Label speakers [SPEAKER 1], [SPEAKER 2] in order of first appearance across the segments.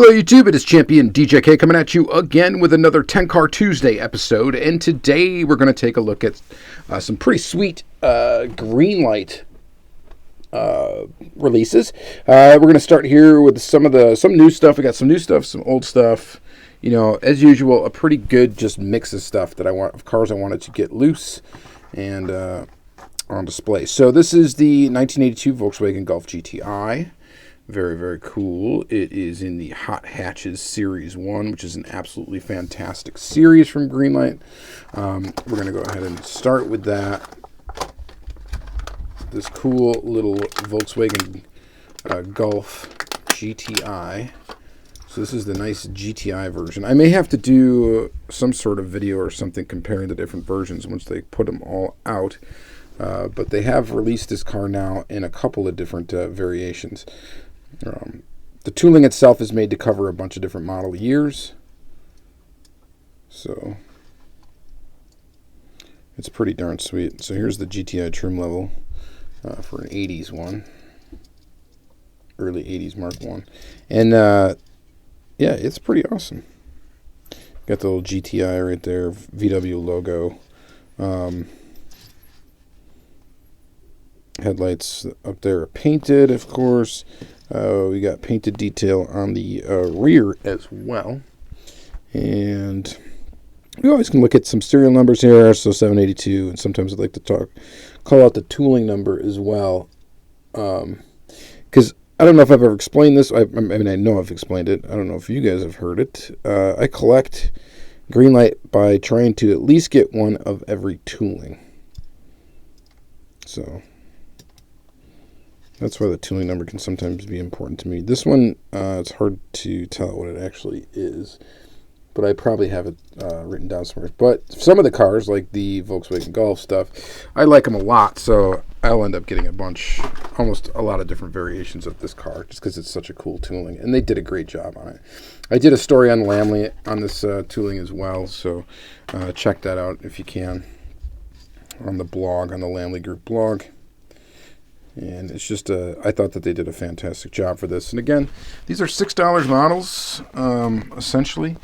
[SPEAKER 1] Hello YouTube, it is Championdjk coming at you again with another 10 Car Tuesday episode, and today we're going to take a look at some pretty sweet Greenlight releases. We're going to start here with some new stuff. We got some new stuff, some old stuff. You know, as usual, a pretty good just mix of stuff that of cars I wanted to get loose and on display. So this is the 1982 Volkswagen Golf GTI. Very, very cool. It is in the Hot Hatches Series 1, which is an absolutely fantastic series from Greenlight. We're going to go ahead and start with that. This cool little Volkswagen Golf GTI. So this is the nice GTI version. I may have to do some sort of video or something comparing the different versions once they put them all out. But they have released this car now in a couple of different variations. The tooling itself is made to cover a bunch of different model years, so it's pretty darn sweet. So here's the GTI trim level for an 80s one, early 80s Mark 1, and yeah, it's pretty awesome. Got the little GTI right there, VW logo. Headlights up there are painted, of course. We got painted detail on the rear as well. And we always can look at some serial numbers here, so 782, and sometimes I'd like to call out the tooling number as well. Because I don't know if I've ever explained this. I mean, I know I've explained it. I don't know if you guys have heard it. I collect Greenlight by trying to at least get one of every tooling. So that's why the tooling number can sometimes be important to me. This one, it's hard to tell what it actually is, but I probably have it written down somewhere. But some of the cars, like the Volkswagen Golf stuff, I like them a lot, so I'll end up getting almost a lot of different variations of this car, just because it's such a cool tooling, and they did a great job on it. I did a story on Lamley on this tooling as well, so check that out if you can on the blog, on the Lamley Group blog. And it's just I thought that they did a fantastic job for this. And again, these are $6 models, essentially.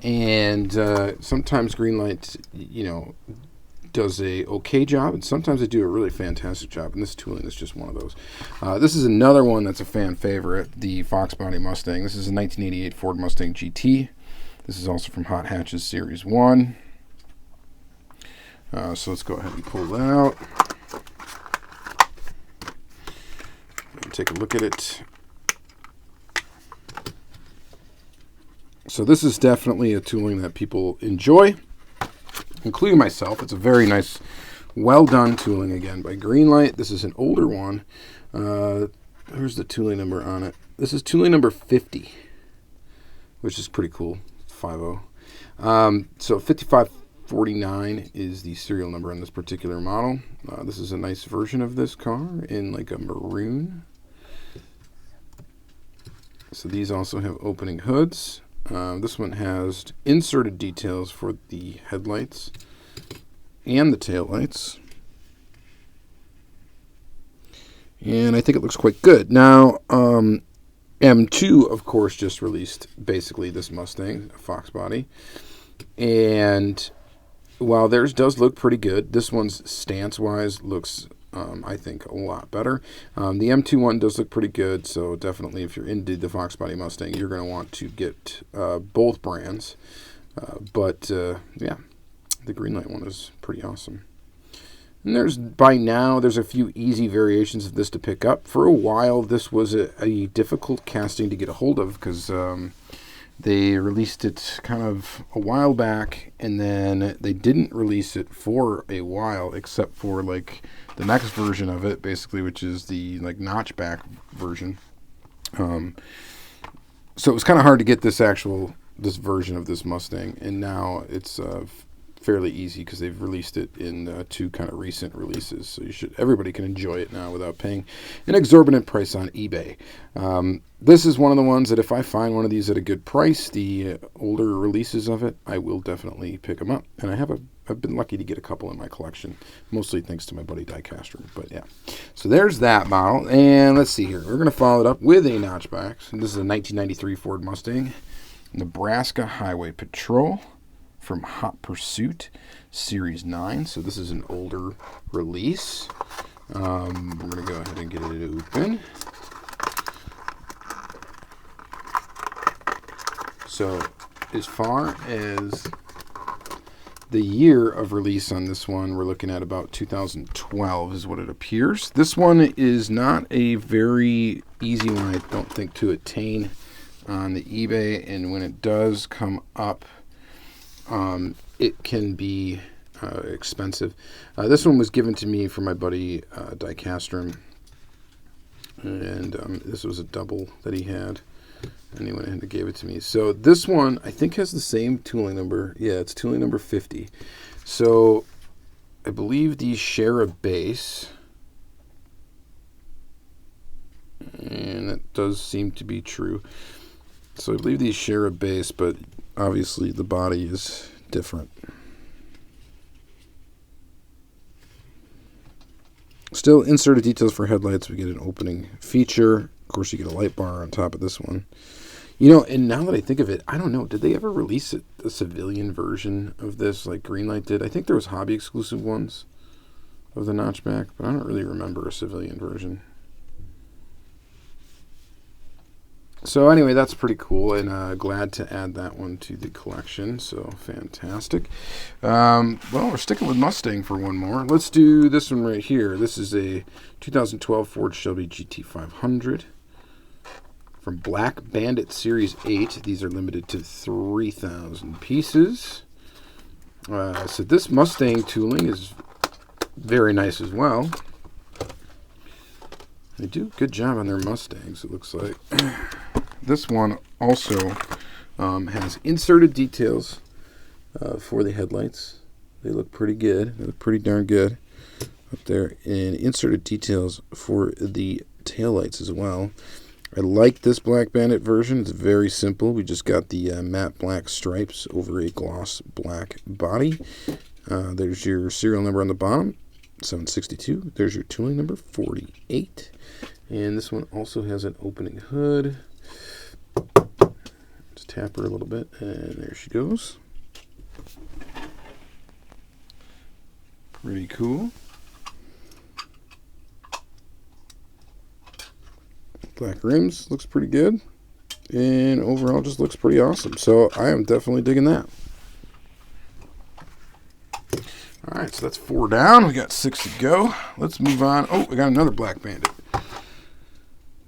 [SPEAKER 1] And sometimes Greenlight, does a okay job, and sometimes they do a really fantastic job. And this tooling is just one of those. This is another one that's a fan favorite, the Fox Body Mustang. This is a 1988 Ford Mustang GT. This is also from Hot Hatches Series 1. So let's go ahead and pull that out. Take a look at it. So this is definitely a tooling that people enjoy, including myself. It's a very nice, well done tooling again by Greenlight. This is an older one. Here's the tooling number on it. This is tooling number 50, which is pretty cool. 50. So 5549 is the serial number on this particular model. This is a nice version of this car in like a maroon. So these also have opening hoods. This one has inserted details for the headlights and the taillights. And I think it looks quite good. Now, M2, of course, just released basically this Mustang, a Fox body. And while theirs does look pretty good, this one's stance-wise looks I think a lot better. The M2 one does look pretty good, so definitely if you're into the Fox Body Mustang, you're going to want to get both brands. But yeah, the Greenlight one is pretty awesome. And by now, there's a few easy variations of this to pick up. For a while, this was a difficult casting to get a hold of because they released it kind of a while back, and then they didn't release it for a while, except for like the next version of it, basically, which is the like notchback version. So it was kind of hard to get this version of this Mustang, and now it's fairly easy because they've released it in 2 kind of recent releases. So everybody can enjoy it now without paying an exorbitant price on eBay. This is one of the ones that if I find one of these at a good price, the older releases of it, I will definitely pick them up. And I've been lucky to get a couple in my collection, mostly thanks to my buddy Diecast. But yeah, so there's that model. And let's see here. We're going to follow it up with a Matchbox. And this is a 1993 Ford Mustang, Nebraska Highway Patrol from Hot Pursuit Series 9. So this is an older release. We're going to go ahead and get it open. So as far as the year of release on this one, we're looking at about 2012 is what it appears. This one is not a very easy one, I don't think, to attain on the eBay. And when it does come up, it can be expensive. This one was given to me from my buddy Diecast, and this was a double that he had. And he went ahead and gave it to me. So this one, I think, has the same tooling number. Yeah, it's tooling number 50. So I believe these share a base. And that does seem to be true. So I believe these share a base, but obviously the body is different. Still, inserted details for headlights. We get an opening feature. Of course, you get a light bar on top of this one. You know, and now that I think of it, I don't know. Did they ever release a civilian version of this like Greenlight did? I think there was hobby exclusive ones of the notchback, but I don't really remember a civilian version. So anyway, that's pretty cool, and glad to add that one to the collection. So fantastic. Well, we're sticking with Mustang for one more. Let's do this one right here. This is a 2012 Ford Shelby GT500 from Black Bandit Series 8. These are limited to 3,000 pieces. So this Mustang tooling is very nice as well. They do a good job on their Mustangs, it looks like. This one also has inserted details for the headlights. They look pretty good. They look pretty darn good up there. And inserted details for the taillights as well. I like this Black Bandit version. It's very simple. We just got the matte black stripes over a gloss black body. There's your serial number on the bottom, 762. There's your tooling number, 48. And this one also has an opening hood. Just tap her a little bit, and there she goes. Pretty cool. Black rims, looks pretty good. And overall just looks pretty awesome. So I am definitely digging that. Alright, so that's 4 down. We got 6 to go. Let's move on. Oh, we got another Black Bandit.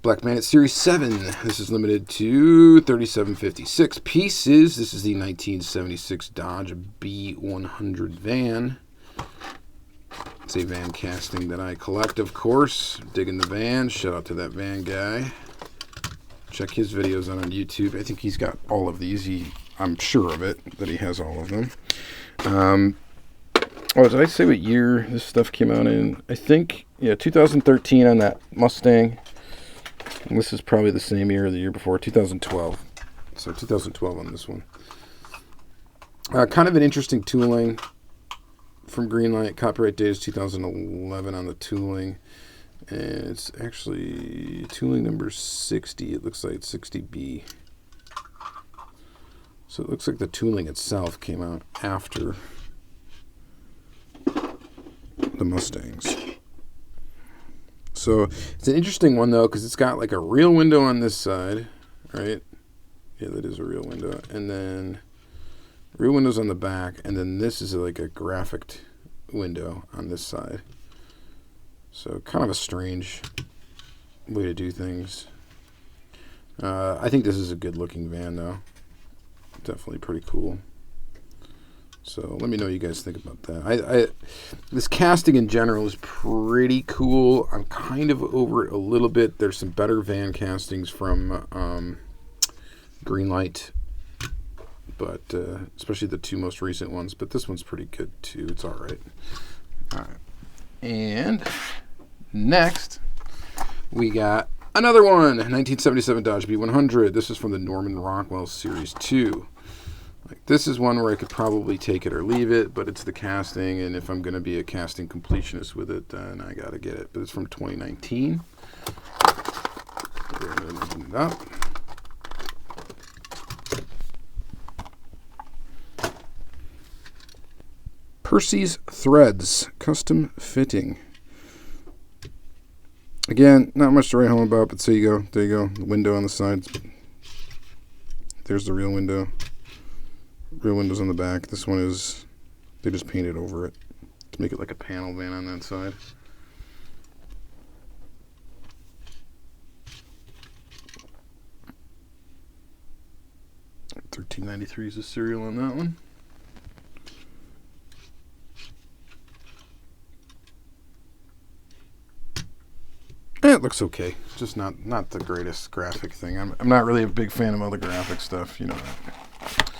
[SPEAKER 1] Black Bandit Series 7. This is limited to 3,756 pieces. This is the 1976 Dodge B100 van. It's a van casting that I collect, of course. Digging the van. Shout out to that van guy. Check his videos out on YouTube. I think he's got all of these. I'm sure of it, that he has all of them. Oh, did I say what year this stuff came out in? I think, yeah, 2013 on that Mustang. And this is probably the same year or the year before, 2012. So 2012 on this one. Kind of an interesting tooling from Greenlight. Copyright date is 2011 on the tooling. And it's actually tooling number 60. It looks like it's 60B. So it looks like the tooling itself came out after the Mustangs. So it's an interesting one, though, because it's got like a real window on this side, right? Yeah, that is a real window. And then real windows on the back. And then this is like a graphic window on this side. So kind of a strange way to do things. I think this is a good-looking van, though. Definitely pretty cool. So let me know what you guys think about that. This casting in general is pretty cool. I'm kind of over it a little bit. There's some better van castings from Greenlight. but especially the two most recent ones. But this one's pretty good too. It's all right. All right. And next, we got another one, 1977 Dodge B100. This is from the Norman Rockwell Series 2. Like, this is one where I could probably take it or leave it, but it's the casting, and if I'm going to be a casting completionist with it, then I got to get it. But it's from 2019. We're going to open it up. Percy's Threads, custom fitting. Again, not much to write home about, but there you go. There you go. The window on the sides. There's the real window. Real windows on the back. This one is, they just painted over it to make it like a panel van on that side. $13.93 is the serial on that one. It looks okay. Just not the greatest graphic thing. I'm not really a big fan of all the graphic stuff, you know that.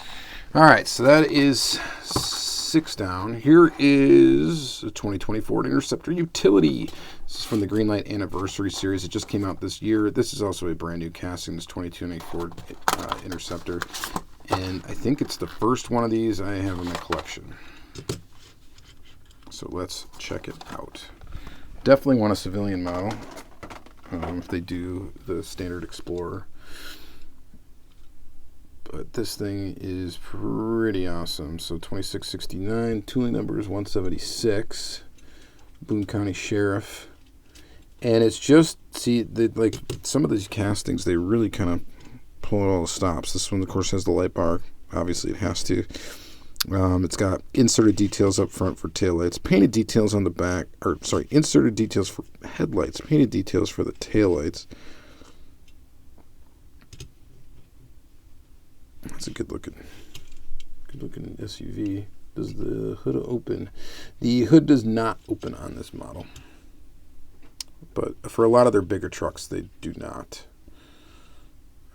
[SPEAKER 1] All right, so that is 6 down. Here is a 2020 Ford Interceptor Utility. This is from the Greenlight Anniversary Series. It just came out this year. This is also a brand new casting. This 22 Ford Interceptor. And I think it's the first one of these I have in my collection. So let's check it out. Definitely want a civilian model. If they do the standard Explorer. But this thing is pretty awesome. So 2669, tooling number is 176, Boone County Sheriff. And it's just, see, like some of these castings, they really kind of pull out all the stops. This one, of course, has the light bar. Obviously, it has to. It's got inserted details up front for taillights, painted details on the back, or sorry, inserted details for headlights, painted details for the taillights. That's a good looking SUV. Does the hood open? The hood does not open on this model, but for a lot of their bigger trucks, they do not.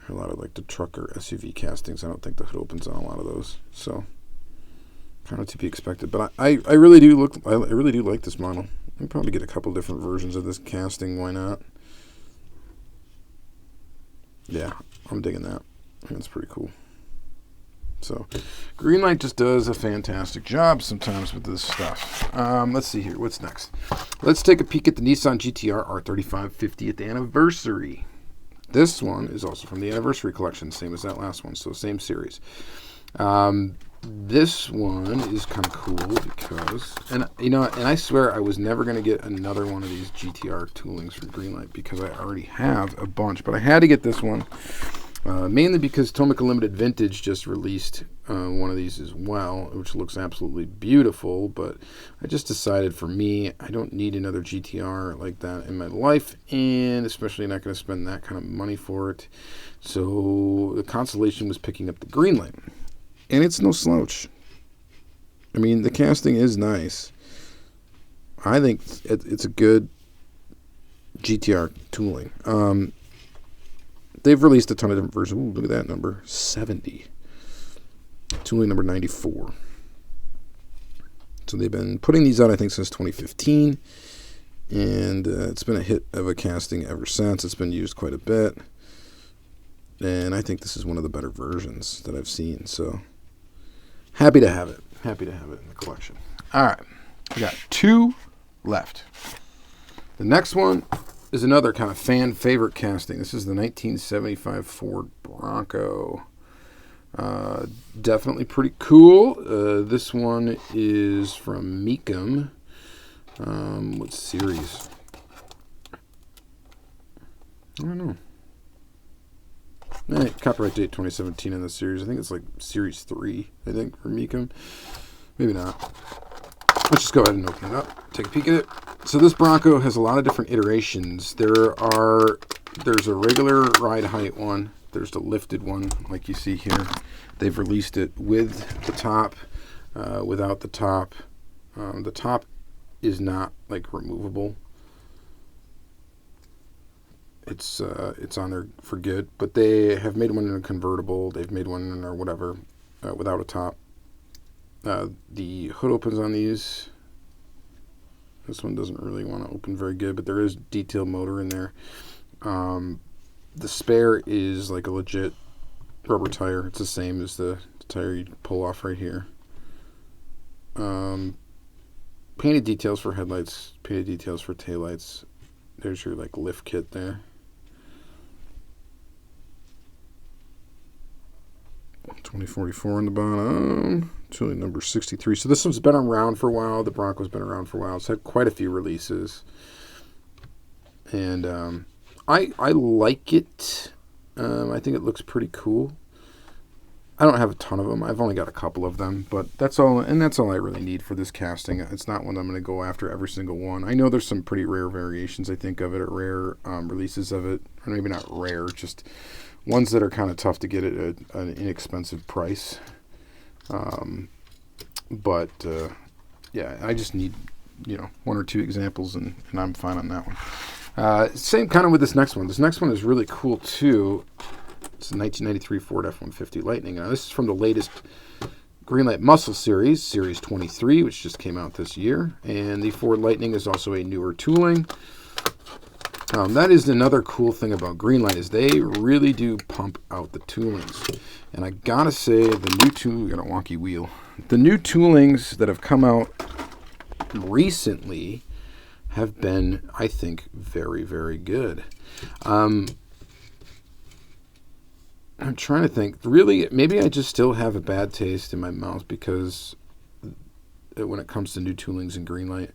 [SPEAKER 1] A lot of like the truck or SUV castings, I don't think the hood opens on a lot of those. So kind of to be expected, but I really do like this model. I'll probably get a couple different versions of this casting. Why not? Yeah, I'm digging that. I think it's pretty cool. So Greenlight just does a fantastic job sometimes with this stuff. Let's see here. What's next? Let's take a peek at the Nissan GTR R35 50th anniversary. This one is also from the anniversary collection, same as that last one, so same series. This one is kind of cool because, and I swear I was never going to get another one of these GTR toolings from Greenlight because I already have a bunch, but I had to get this one, mainly because Tomica Limited Vintage just released one of these as well, which looks absolutely beautiful, but I just decided for me, I don't need another GTR like that in my life, and especially not going to spend that kind of money for it. So the consolation was picking up the Greenlight. And it's no slouch. I mean, the casting is nice. I think it's a good GTR tooling. They've released a ton of different versions. Ooh, look at that number, 70. Tooling number 94. So they've been putting these out, I think, since 2015. And it's been a hit of a casting ever since. It's been used quite a bit. And I think this is one of the better versions that I've seen. So happy to have it. Happy to have it in the collection. All right. We got 2 left. The next one is another kind of fan favorite casting. This is the 1975 Ford Bronco. Definitely pretty cool. This one is from Mecum. What series? I don't know. Copyright date 2017 in this series. I think it's like Series 3, I think, for Mecum. Maybe not. Let's just go ahead and open it up. Take a peek at it. So this Bronco has a lot of different iterations. There's a regular ride height one. There's the lifted one, like you see here. They've released it with the top, without the top. The top is not like removable. It's on there for good, but they have made one in a convertible. They've made one in or whatever. without a top. The hood opens on these. This one doesn't really want to open very good, but there is detail motor in there. The spare is like a legit rubber tire. It's the same as the tire you pull off right here. Painted details for headlights, painted details for taillights. There's your like lift kit there. 2044 on the bottom. Tooling number 63. So this one's been around for a while. The Bronco's been around for a while. It's had quite a few releases. And I like it. I think it looks pretty cool. I don't have a ton of them. I've only got a couple of them, but that's all. And that's all I really need for this casting. It's not one I'm going to go after every single one. I know there's some pretty rare variations, I think, of it, or rare releases of it. Or maybe not rare, just ones that are kind of tough to get at an inexpensive price. Yeah, I just need, one or two examples, and I'm fine on that one. Same kind of with this next one. This next one is really cool, too. It's a 1993 Ford F-150 Lightning. Now, this is from the latest Greenlight Muscle Series, Series 23, which just came out this year. And the Ford Lightning is also a newer tooling. That is another cool thing about Greenlight, is they really do pump out the toolings. And I gotta say, the new tool, we got a wonky wheel. The new toolings that have come out recently have been, I think, very, very good. I'm trying to think. Really, maybe I just still have a bad taste in my mouth because when it comes to new toolings in Greenlight,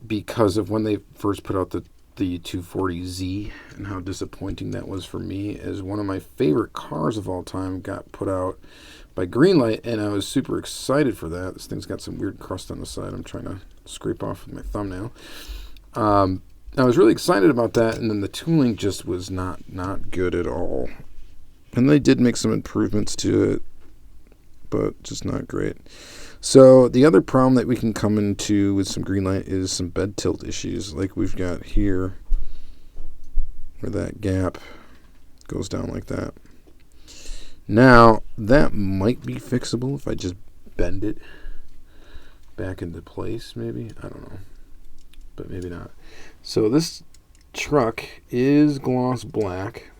[SPEAKER 1] because of when they first put out the 240Z and how disappointing that was for me, as one of my favorite cars of all time got put out by Greenlight, and I was super excited for that. This thing's got some weird crust on the side I'm trying to scrape off with my thumbnail. I was really excited about that, and then the tooling just was not good at all. And they did make some improvements to it, but just not great. So the other problem that we can come into with some Greenlight is some bed tilt issues, like we've got here, where that gap goes down like that. Now, that might be fixable if I just bend it back into place, maybe. I don't know, but maybe not. So this truck is gloss black.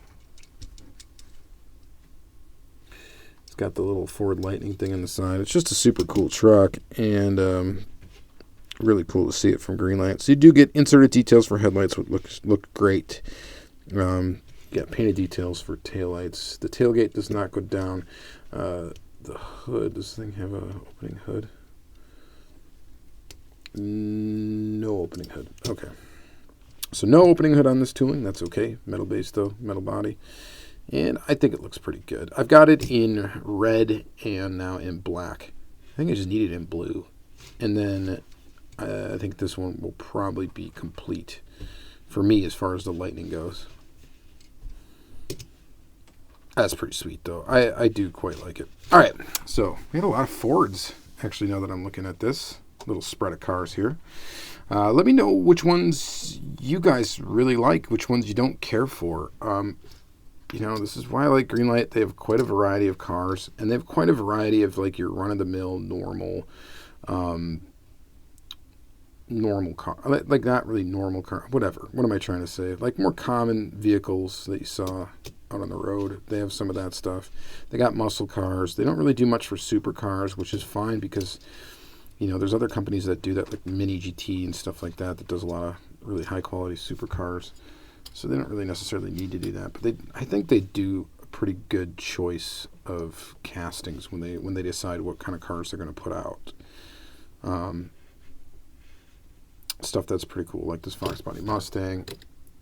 [SPEAKER 1] It's got the little Ford Lightning thing on the side. It's just a super cool truck, and really cool to see it from Greenlight. So you do get inserted details for headlights, which look great. You got painted details for taillights. The tailgate does not go down. The hood, does this thing have an opening hood? No opening hood. Okay. So no opening hood on this tooling. That's okay. Metal base though, metal body. And I think it looks pretty good. I've got it in red and now in black. I think I just need it in blue. And then I think this one will probably be complete for me as far as the Lightning goes. That's pretty sweet though. I do quite like it. All right. So we have a lot of Fords actually now that I'm looking at this little spread of cars here. Let me know which ones you guys really like, which ones you don't care for. This is why I like Greenlight. They have quite a variety of cars, and they have quite a variety of like your run-of-the-mill normal car, like not really normal car, whatever. What am I trying to say? Like more common vehicles that you saw out on the road. They have some of that stuff. They got muscle cars. They don't really do much for supercars, which is fine because there's other companies that do that, like Mini GT and stuff like that does a lot of really high-quality supercars. So they don't really necessarily need to do that. But I think they do a pretty good choice of castings when they decide what kind of cars they're going to put out. Stuff that's pretty cool, like this Fox Body Mustang.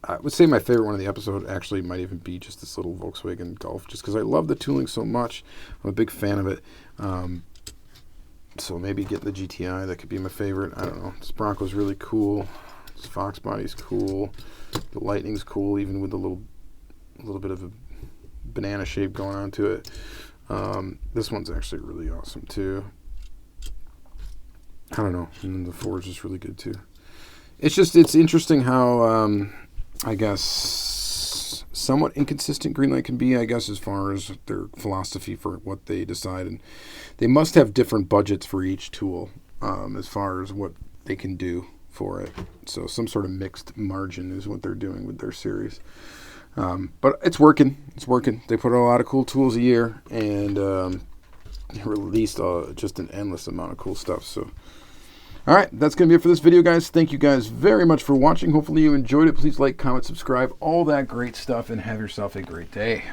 [SPEAKER 1] I would say my favorite one of the episode actually might even be just this little Volkswagen Golf, just because I love the tooling so much. I'm a big fan of it. So maybe getting the GTI, that could be my favorite. I don't know. This Bronco's really cool. This Fox Body's cool. The Lightning's cool, even with a little bit of a banana shape going on to it. This one's actually really awesome too. I don't know. And then the Ford's just really good too. It's interesting how I guess somewhat inconsistent Greenlight can be, I guess, as far as their philosophy for what they decide. And they must have different budgets for each tool as far as what they can do for it. So some sort of mixed margin is what they're doing with their series. But it's working. It's working. They put out a lot of cool tools a year and released just an endless amount of cool stuff. So, all right, that's going to be it for this video, guys. Thank you guys very much for watching. Hopefully you enjoyed it. Please like, comment, subscribe, all that great stuff, and have yourself a great day.